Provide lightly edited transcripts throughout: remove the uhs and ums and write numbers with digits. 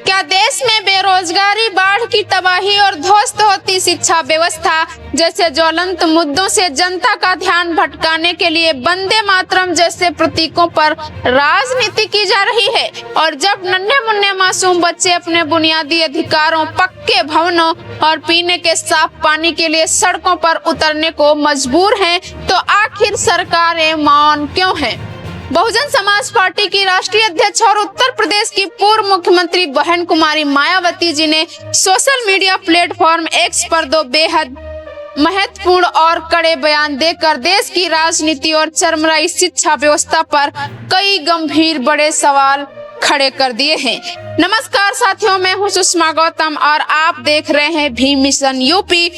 क्या देश में बेरोजगारी, बाढ़ की तबाही और ध्वस्त होती शिक्षा व्यवस्था जैसे ज्वलंत मुद्दों से जनता का ध्यान भटकाने के लिए वंदे मातरम जैसे प्रतीकों पर राजनीति की जा रही है? और जब नन्हे मुन्ने मासूम बच्चे अपने बुनियादी अधिकारों, पक्के भवनों और पीने के साफ पानी के लिए सड़कों पर उतरने को मजबूर हैं, तो आखिर सरकारें मौन क्यों हैं? बहुजन समाज पार्टी की राष्ट्रीय अध्यक्ष और उत्तर प्रदेश की पूर्व मुख्यमंत्री बहन कुमारी मायावती जी ने सोशल मीडिया प्लेटफॉर्म एक्स पर दो बेहद महत्वपूर्ण और कड़े बयान देकर देश की राजनीति और चरमराई शिक्षा व्यवस्था पर कई गंभीर बड़े सवाल खड़े कर दिए हैं। नमस्कार साथियों, मैं हूं सुषमा गौतम और आप देख रहे हैं भी मिशन यूपी।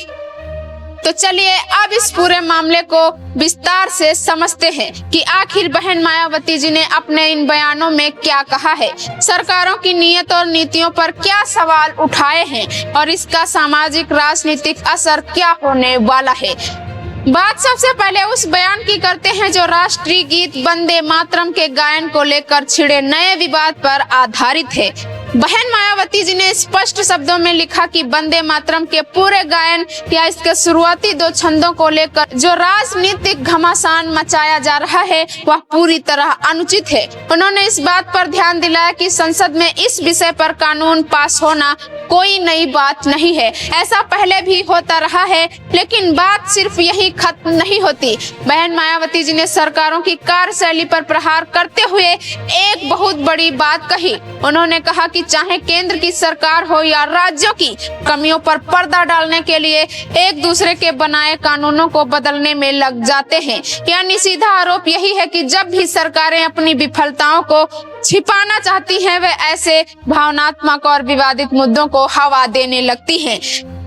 तो चलिए अब इस पूरे मामले को विस्तार से समझते हैं कि आखिर बहन मायावती जी ने अपने इन बयानों में क्या कहा है, सरकारों की नीयत और नीतियों पर क्या सवाल उठाए हैं और इसका सामाजिक राजनीतिक असर क्या होने वाला है। बात सबसे पहले उस बयान की करते हैं जो राष्ट्रीय गीत वंदे मातरम के गायन को लेकर छिड़े नए विवाद पर आधारित है। बहन मायावती जी ने स्पष्ट शब्दों में लिखा कि वंदे मातरम के पूरे गायन या इसके शुरुआती दो छंदों को लेकर जो राजनीतिक घमासान मचाया जा रहा है वह पूरी तरह अनुचित है। उन्होंने इस बात पर ध्यान दिलाया कि संसद में इस विषय पर कानून पास होना कोई नई बात नहीं है, ऐसा पहले भी होता रहा है, लेकिन बात सिर्फ यही खत्म नहीं होती। बहन मायावती जी ने सरकारों की कार्यशैली पर प्रहार करते हुए एक बहुत बड़ी बात कही। उन्होंने कहा कि चाहे केंद्र की सरकार हो या राज्यों की, कमियों पर पर्दा डालने के लिए एक दूसरे के बनाए कानूनों को बदलने में लग जाते हैं। यानी सीधा आरोप यही है कि जब भी सरकारें अपनी विफलताओं को छिपाना चाहती हैं, वे ऐसे भावनात्मक और विवादित मुद्दों को हवा देने लगती हैं।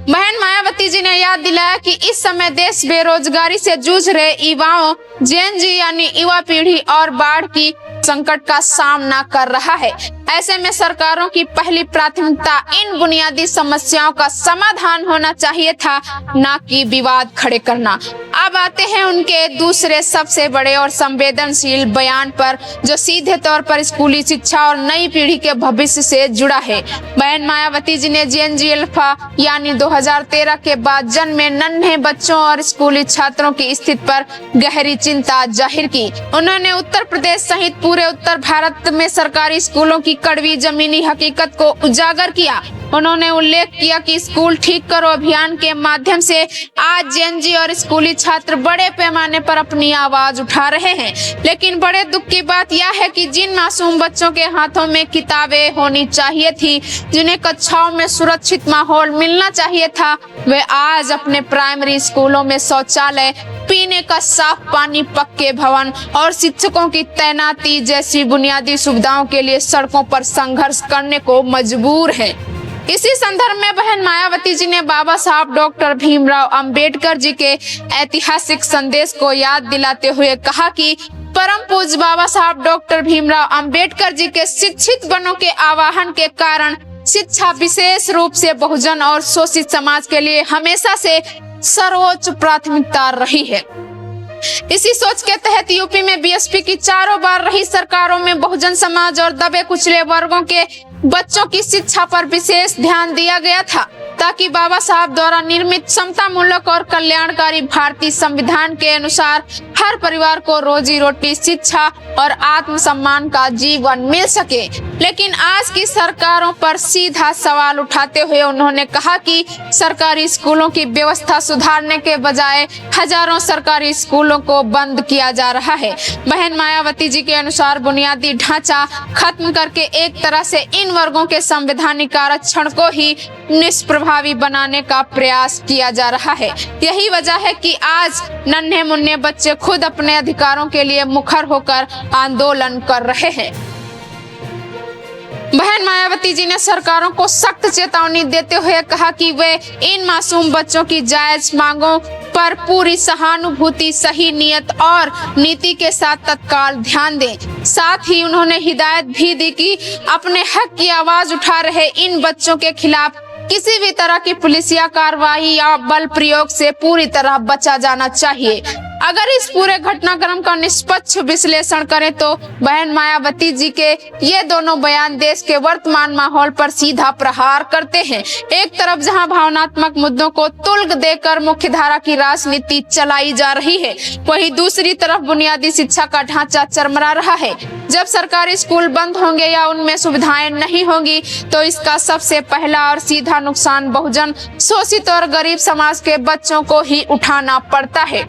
बहन मायावती जी ने याद दिलाया कि इस समय देश बेरोजगारी से जूझ रहे युवाओं, जेन जी यानी युवा पीढ़ी और बाढ़ की संकट का सामना कर रहा है। ऐसे में सरकारों की पहली प्राथमिकता इन बुनियादी समस्याओं का समाधान होना चाहिए था, न कि विवाद खड़े करना। अब आते हैं उनके दूसरे सबसे बड़े और संवेदनशील बयान पर जो सीधे तौर पर स्कूली शिक्षा और नई पीढ़ी के भविष्य से जुड़ा है। बहन मायावती जी ने जेन-जी अल्फा यानी 2013 के बाद जन्मे नन्हे बच्चों और स्कूली छात्रों की स्थिति पर गहरी चिंता जाहिर की। उन्होंने उत्तर प्रदेश सहित पूरे उत्तर भारत में सरकारी स्कूलों की कड़वी जमीनी हकीकत को उजागर किया। उन्होंने उल्लेख किया कि स्कूल ठीक करो अभियान के माध्यम से आज जेन-जी और स्कूली छात्र बड़े पैमाने पर अपनी आवाज उठा रहे हैं, लेकिन बड़े दुख की बात यह है कि जिन मासूम बच्चों के हाथों में किताबें होनी चाहिए थी, जिन्हें कक्षाओं में सुरक्षित माहौल मिलना चाहिए था, वे आज अपने प्राइमरी स्कूलों में शौचालय, पीने का साफ पानी, पक्के भवन और शिक्षकों की तैनाती जैसी बुनियादी सुविधाओं के लिए सड़कों पर संघर्ष करने को मजबूर हैं। इसी संदर्भ में बहन मायावती जी ने बाबा साहब डॉक्टर भीमराव अंबेडकर जी के ऐतिहासिक संदेश को याद दिलाते हुए कहा कि परम पूज्य बाबा साहब डॉक्टर भीमराव अंबेडकर जी के शिक्षित बनो के आह्वान के कारण शिक्षा विशेष रूप से बहुजन और शोषित समाज के लिए हमेशा से सर्वोच्च प्राथमिकता रही है। इसी सोच के तहत यूपी में बीएसपी की चारों बार रही सरकारों में बहुजन समाज और दबे कुचले वर्गों के बच्चों की शिक्षा पर विशेष ध्यान दिया गया था, ताकि बाबा साहब द्वारा निर्मित समता मूलक और कल्याणकारी भारतीय संविधान के अनुसार हर परिवार को रोजी रोटी, शिक्षा और आत्मसम्मान का जीवन मिल सके। लेकिन आज की सरकारों पर सीधा सवाल उठाते हुए उन्होंने कहा कि सरकारी स्कूलों की व्यवस्था सुधारने के बजाय हजारों सरकारी स्कूलों को बंद किया जा रहा है। बहन मायावती जी के अनुसार बुनियादी ढांचा खत्म करके एक तरह से इन वर्गों के संवैधानिक आरक्षण को ही निष्प्रभावी बनाने का प्रयास किया जा रहा है। यही वजह है कि आज नन्हे मुन्ने बच्चे खुद अपने अधिकारों के लिए मुखर होकर आंदोलन कर रहे हैं। बहन मायावती जी ने सरकारों को सख्त चेतावनी देते हुए कहा कि वे इन मासूम बच्चों की जायज मांगों पर पूरी सहानुभूति, सही नियत और नीति के साथ तत्काल ध्यान दें। साथ ही उन्होंने हिदायत भी दी कि अपने हक की आवाज उठा रहे इन बच्चों के खिलाफ किसी भी तरह की पुलिसिया कार्रवाई या बल प्रयोग से पूरी तरह बचा जाना चाहिए। अगर इस पूरे घटनाक्रम का निष्पक्ष विश्लेषण करें तो बहन मायावती जी के ये दोनों बयान देश के वर्तमान माहौल पर सीधा प्रहार करते हैं। एक तरफ जहां भावनात्मक मुद्दों को तुल्ग देकर मुख्यधारा की राजनीति चलाई जा रही है, वहीं दूसरी तरफ बुनियादी शिक्षा का ढांचा चरमरा रहा है। जब सरकारी स्कूल बंद होंगे या उनमें सुविधाएं नहीं होंगी तो इसका सबसे पहला और सीधा नुकसान बहुजन शोषित और गरीब समाज के बच्चों को ही उठाना पड़ता है।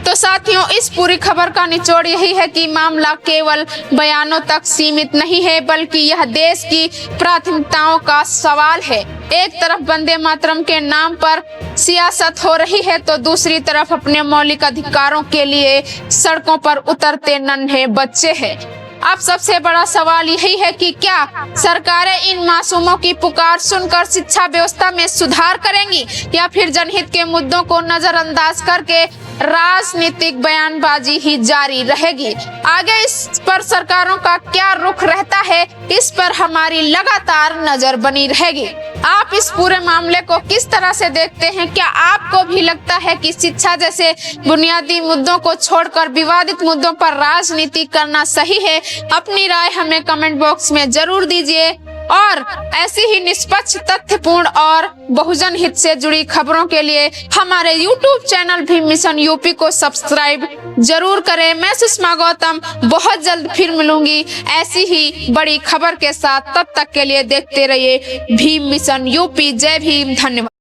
तो साथियों, इस पूरी खबर का निचोड़ यही है कि मामला केवल बयानों तक सीमित नहीं है, बल्कि यह देश की प्राथमिकताओं का सवाल है। एक तरफ वंदे मातरम के नाम पर सियासत हो रही है तो दूसरी तरफ अपने मौलिक अधिकारों के लिए सड़कों पर उतरते नन्हे बच्चे हैं। अब सबसे बड़ा सवाल यही है कि क्या सरकारें इन मासूमों की पुकार सुनकर शिक्षा व्यवस्था में सुधार करेंगी या फिर जनहित के मुद्दों को नजरअंदाज करके राजनीतिक बयानबाजी ही जारी रहेगी। आगे इस पर सरकारों का क्या रुख रहता है, इस पर हमारी लगातार नजर बनी रहेगी। आप इस पूरे मामले को किस तरह से देखते हैं? क्या आपको भी लगता है कि शिक्षा जैसे बुनियादी मुद्दों को छोड़कर विवादित मुद्दों पर राजनीति करना सही है? अपनी राय हमें कमेंट बॉक्स में जरूर दीजिए और ऐसी ही निष्पक्ष, तथ्यपूर्ण और बहुजन हित से जुड़ी खबरों के लिए हमारे YouTube channel Bhim mission UP को सब्सक्राइब जरूर करें। मैं सुषमा गौतम बहुत जल्द फिर मिलूंगी ऐसी ही बड़ी खबर के साथ। तब तक के लिए देखते रहिए भीम मिशन यूपी। जय भीम, धन्यवाद।